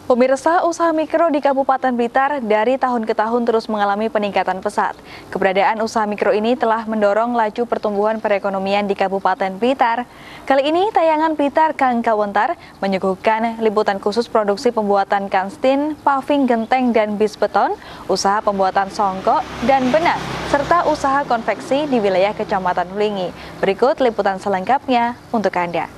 Pemirsa, usaha mikro di Kabupaten Blitar dari tahun ke tahun terus mengalami peningkatan pesat. Keberadaan usaha mikro ini telah mendorong laju pertumbuhan perekonomian di Kabupaten Blitar. Kali ini tayangan Blitar Kang Kawentar menyuguhkan liputan khusus produksi pembuatan kanstin, paving genteng dan bis beton, usaha pembuatan songkok dan benang, serta usaha konveksi di wilayah Kecamatan Hulingi. Berikut liputan selengkapnya untuk Anda.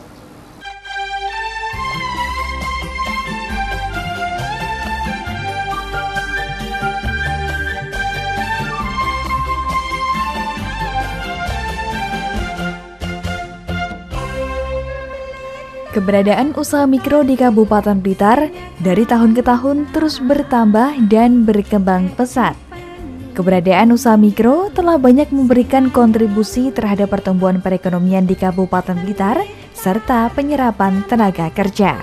Keberadaan usaha mikro di Kabupaten Blitar dari tahun ke tahun terus bertambah dan berkembang pesat. Keberadaan usaha mikro telah banyak memberikan kontribusi terhadap pertumbuhan perekonomian di Kabupaten Blitar serta penyerapan tenaga kerja.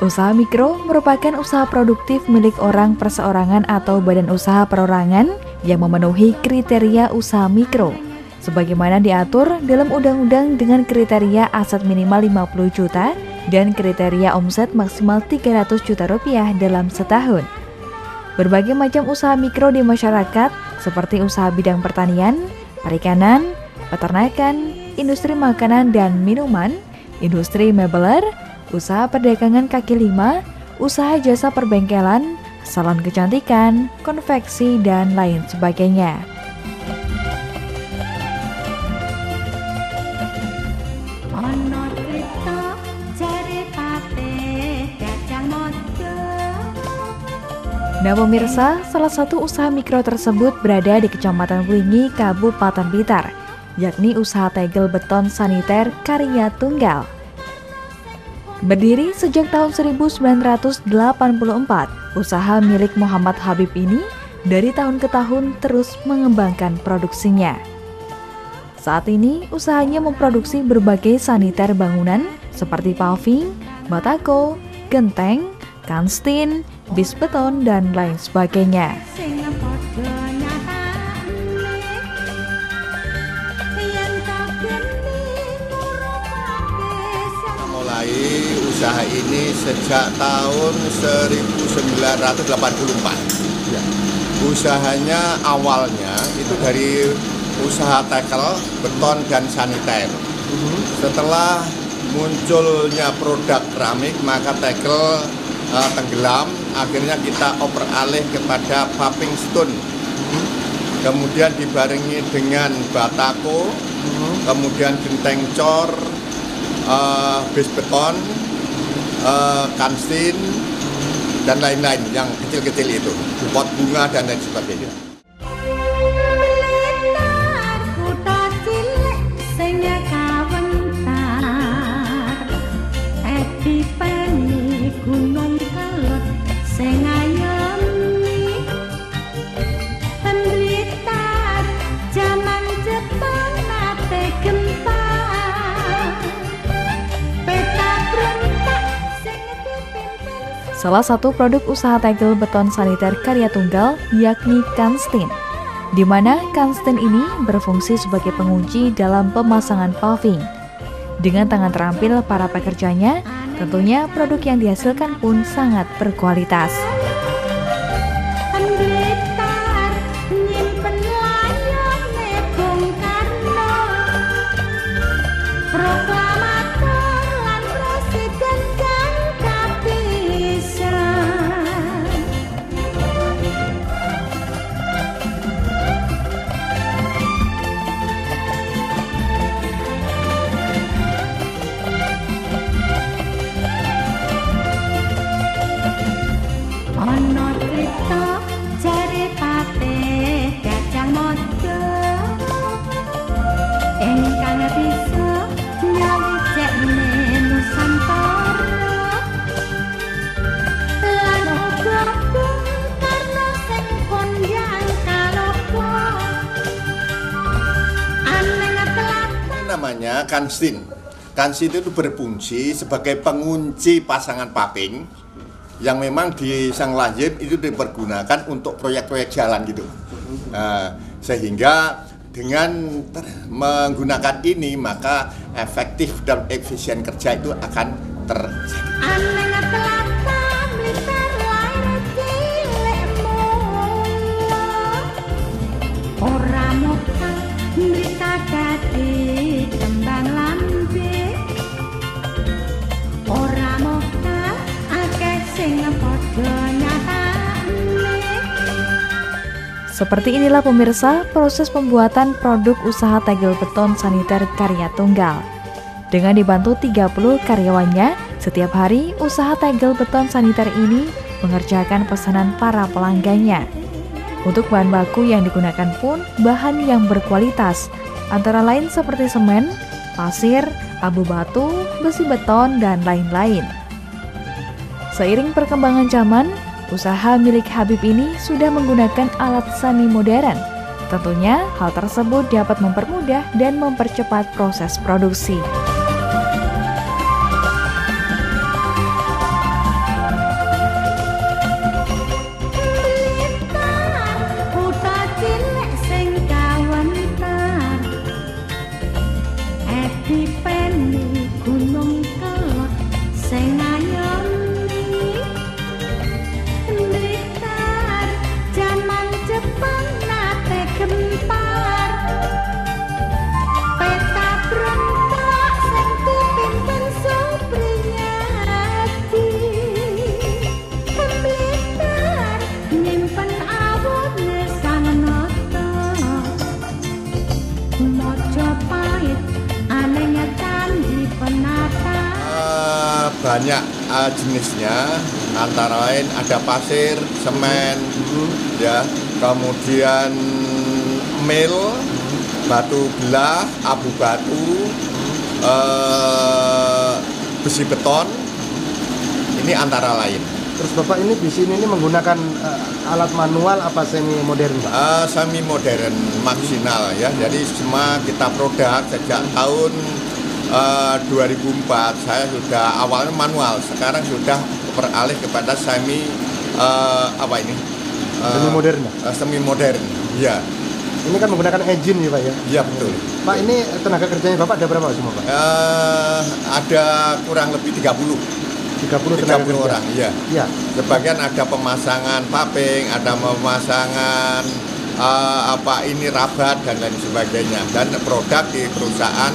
Usaha mikro merupakan usaha produktif milik orang perseorangan atau badan usaha perorangan yang memenuhi kriteria usaha mikro, sebagaimana diatur dalam undang-undang dengan kriteria aset minimal 50 juta dan kriteria omset maksimal 300 juta rupiah dalam setahun. Berbagai macam usaha mikro di masyarakat seperti usaha bidang pertanian, perikanan, peternakan, industri makanan dan minuman, industri mebeler, usaha perdagangan kaki lima, usaha jasa perbengkelan, salon kecantikan, konveksi, dan lain sebagainya. Nah pemirsa, salah satu usaha mikro tersebut berada di Kecamatan Hulingi, Kabupaten Blitar, yakni usaha tegel beton saniter karya tunggal. Berdiri sejak tahun 1984, usaha milik Muhammad Habib ini dari tahun ke tahun terus mengembangkan produksinya. Saat ini, usahanya memproduksi berbagai saniter bangunan seperti paving, batako, genteng, kanstin, bis beton, dan lain sebagainya. Usaha ini sejak tahun 1984. Ya. Usahanya awalnya itu dari usaha tekel, beton, dan saniter. Setelah munculnya produk keramik, maka tekel tenggelam. Akhirnya kita oper alih kepada paving stone. Kemudian dibarengi dengan batako, kemudian genteng cor, bis beton, kanstin, dan lain-lain yang kecil-kecil itu, pot bunga dan lain sebagainya. Salah satu produk usaha tegel beton saniter karya tunggal yakni kanstin, di mana kanstin ini berfungsi sebagai pengunci dalam pemasangan paving. Dengan tangan terampil para pekerjanya, tentunya produk yang dihasilkan pun sangat berkualitas. Namanya kanstin. Kanstin itu berfungsi sebagai pengunci pasangan paving yang memang di Sang Lanjim itu dipergunakan untuk proyek-proyek jalan gitu. Sehingga dengan menggunakan ini maka efektif dan efisien kerja itu akan terjadi. Seperti inilah pemirsa proses pembuatan produk usaha tegel beton saniter karya tunggal. Dengan dibantu 30 karyawannya, setiap hari usaha tegel beton saniter ini mengerjakan pesanan para pelanggannya. Untuk bahan baku yang digunakan pun bahan yang berkualitas, antara lain seperti semen, pasir, abu batu, besi beton, dan lain-lain. Seiring perkembangan zaman, usaha milik Habib ini sudah menggunakan alat semi modern. Tentunya hal tersebut dapat mempermudah dan mempercepat proses produksi. Banyak jenisnya, antara lain ada pasir, semen, ya, kemudian mil, batu belah, abu batu, besi beton, ini antara lain. Terus Bapak ini di sini ini menggunakan alat manual apa semi modern, Pak? Semi modern maksimal ya, jadi semua kita produk sejak tahun 2004 saya sudah awalnya manual, sekarang sudah beralih kepada semi semi modern. Semi modern, ya. Ini kan menggunakan engine ya Pak ya? Iya betul. Pak, ini tenaga kerjanya Bapak ada berapa semua Pak? Ada kurang lebih 30 tenaga kerja. Orang, iya. Ya. Sebagian ada pemasangan paping, ada pemasangan rabat dan lain sebagainya, dan produk di perusahaan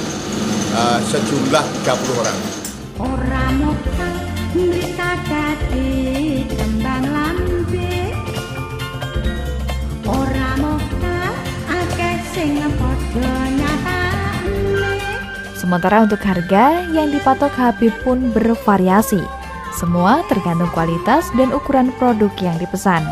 sejumlah 30 orang. Sementara untuk harga yang dipatok Habib pun bervariasi. Semua tergantung kualitas dan ukuran produk yang dipesan.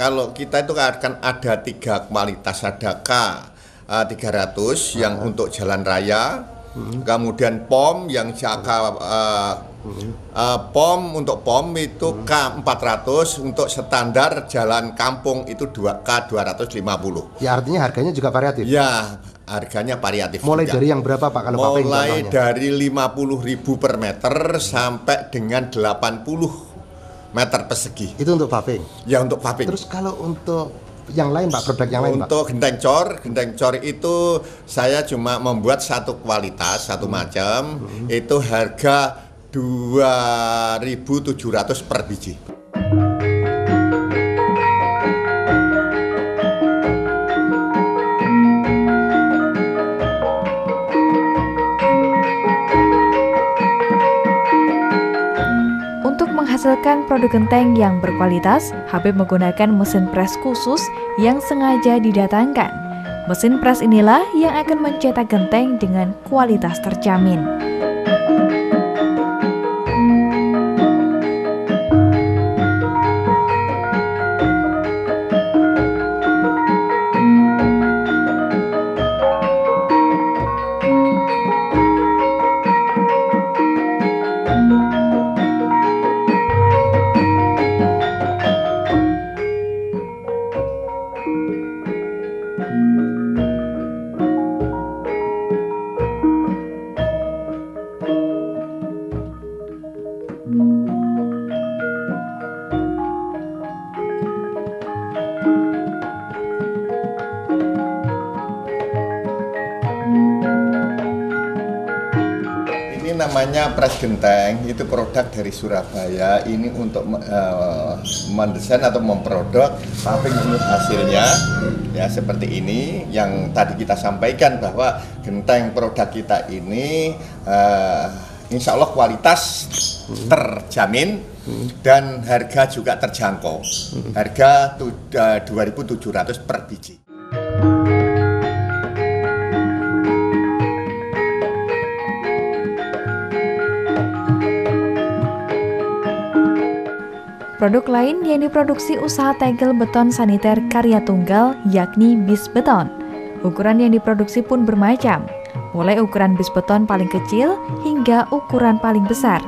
Kalau kita itu akan ada 3 kualitas, ada K300 yang untuk jalan raya, kemudian POM yang jangka POM untuk POM itu K400, untuk standar jalan kampung itu K250. Ya, artinya harganya juga variatif. Ya, harganya variatif. Mulai juga. dari yang berapa Pak kalau paping? Mulai dari 50.000 per meter sampai dengan 80 meter persegi. Itu untuk paping? Ya, untuk paping. Terus kalau untuk yang lain Pak, produk yang lain Pak? Untuk genteng cor itu saya cuma membuat satu kualitas, satu macam, itu harga 2.700 per biji. Menghasilkan produk genteng yang berkualitas, Habib menggunakan mesin pres khusus yang sengaja didatangkan. Mesin pres inilah yang akan mencetak genteng dengan kualitas terjamin. namanya pres genteng, itu produk dari Surabaya. Ini untuk mendesain atau memproduk paving, ini hasilnya ya seperti ini. Yang tadi kita sampaikan bahwa genteng produk kita ini insya Allah kualitas terjamin dan harga juga terjangkau. Harga 2.700 per biji. Produk lain yang diproduksi usaha tegel beton saniter karya tunggal yakni bis beton. Ukuran yang diproduksi pun bermacam, mulai ukuran bis beton paling kecil hingga ukuran paling besar.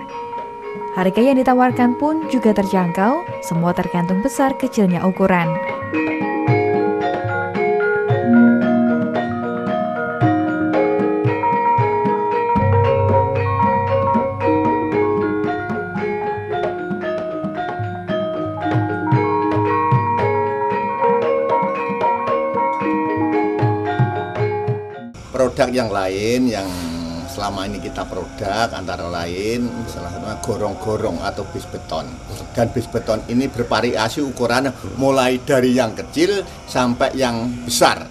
Harga yang ditawarkan pun juga terjangkau, semua tergantung besar kecilnya ukuran. Produk yang lain yang selama ini kita produk antara lain salah satunya gorong-gorong atau bis beton. Dan bis beton ini bervariasi ukurannya mulai dari yang kecil sampai yang besar.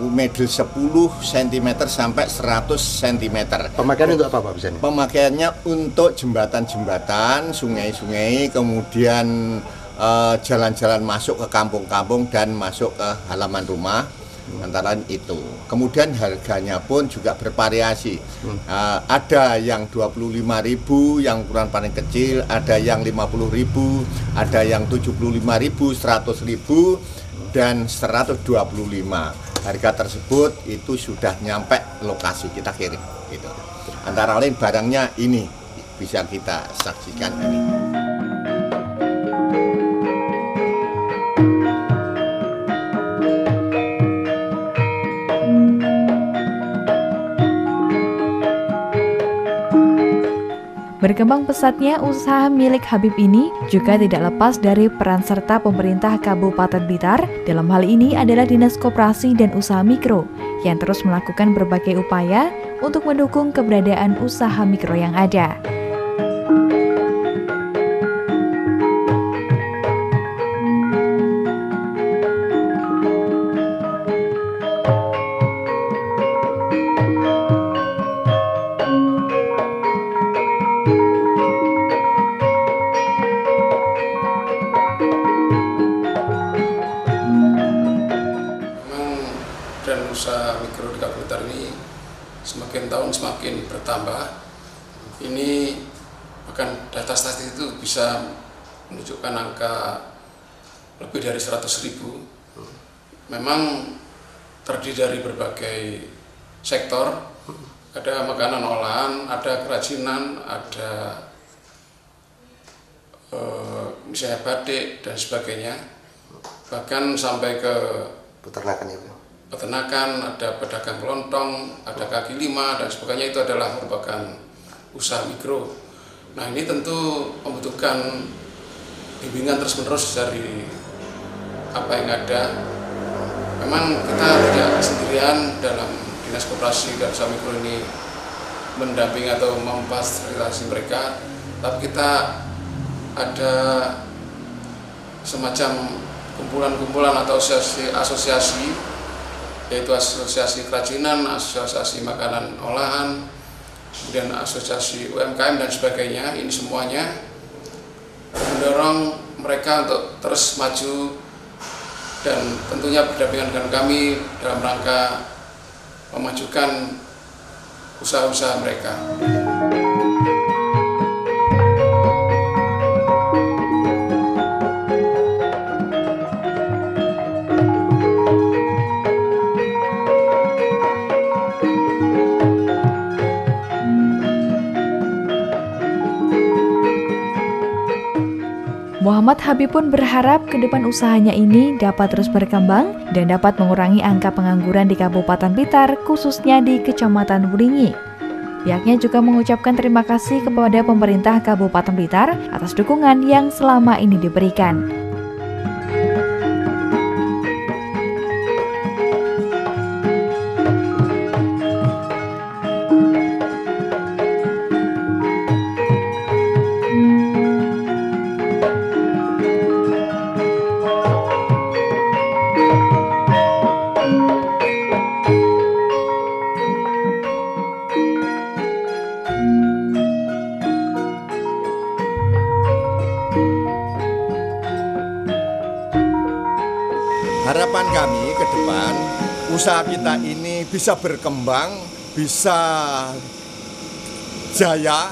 Model 10 cm sampai 100 cm. Pemakaiannya untuk apa Pak bisa nih? Pemakaiannya untuk jembatan-jembatan, sungai-sungai, kemudian jalan-jalan masuk ke kampung-kampung dan masuk ke halaman rumah. Antara itu. Kemudian harganya pun juga bervariasi. Ada yang 25.000 yang ukuran paling kecil, ada yang 50.000, ada yang 75.000, 100.000 dan 125. Harga tersebut itu sudah nyampe lokasi kita kirim gitu. Antara lain barangnya ini bisa kita saksikan ini. Berkembang pesatnya usaha milik Habib ini juga tidak lepas dari peran serta pemerintah Kabupaten Blitar. Dalam hal ini adalah Dinas Koperasi dan Usaha Mikro yang terus melakukan berbagai upaya untuk mendukung keberadaan usaha mikro yang ada. Dan usaha mikro di Kabupaten Blitar ini semakin tahun semakin bertambah. Ini bahkan data statistik itu bisa menunjukkan angka lebih dari 100.000. Memang terdiri dari berbagai sektor, ada makanan olahan, ada kerajinan, ada misalnya batik dan sebagainya, bahkan sampai ke Peternakan ya. peternakan, ada pedagang kelontong, ada kaki lima dan sebagainya. Itu adalah merupakan usaha mikro. Nah, ini tentu membutuhkan bimbingan terus-menerus dari apa yang ada. Memang kita tidak sendirian dalam Dinas Koperasi dan Usaha Mikro ini mendampingi atau memfasilitasi mereka, tapi kita ada semacam kumpulan-kumpulan atau asosiasi, yaitu asosiasi kerajinan, asosiasi makanan olahan, kemudian asosiasi UMKM dan sebagainya. Ini semuanya mendorong mereka untuk terus maju dan tentunya berdampingan dengan kami dalam rangka memajukan usaha-usaha mereka. Muhammad Habib pun berharap ke depan usahanya ini dapat terus berkembang dan dapat mengurangi angka pengangguran di Kabupaten Blitar, khususnya di Kecamatan Wulingi. Pihaknya juga mengucapkan terima kasih kepada pemerintah Kabupaten Blitar atas dukungan yang selama ini diberikan. harapan kami ke depan usaha kita ini bisa berkembang, bisa jaya,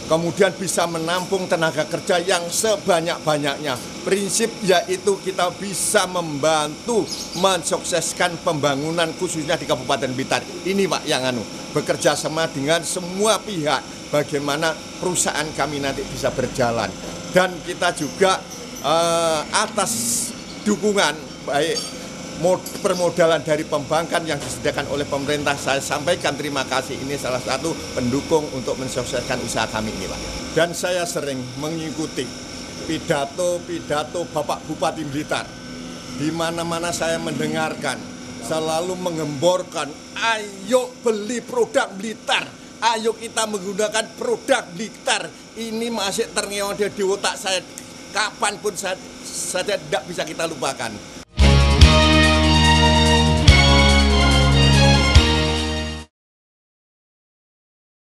kemudian bisa menampung tenaga kerja yang sebanyak-banyaknya. Prinsip yaitu kita bisa membantu mensukseskan pembangunan khususnya di Kabupaten Blitar. Ini Pak yang bekerja sama dengan semua pihak bagaimana perusahaan kami nanti bisa berjalan. Dan kita juga atas dukungan baik permodalan dari pembankan yang disediakan oleh pemerintah, saya sampaikan terima kasih. Ini salah satu pendukung untuk mensukseskan usaha kami ini Pak. Dan saya sering mengikuti pidato-pidato Bapak Bupati Blitar. Di mana-mana saya mendengarkan selalu mengemborkan, ayo beli produk Blitar, ayo kita menggunakan produk Blitar. Ini masih terngiang di otak saya, kapanpun saya tidak bisa kita lupakan.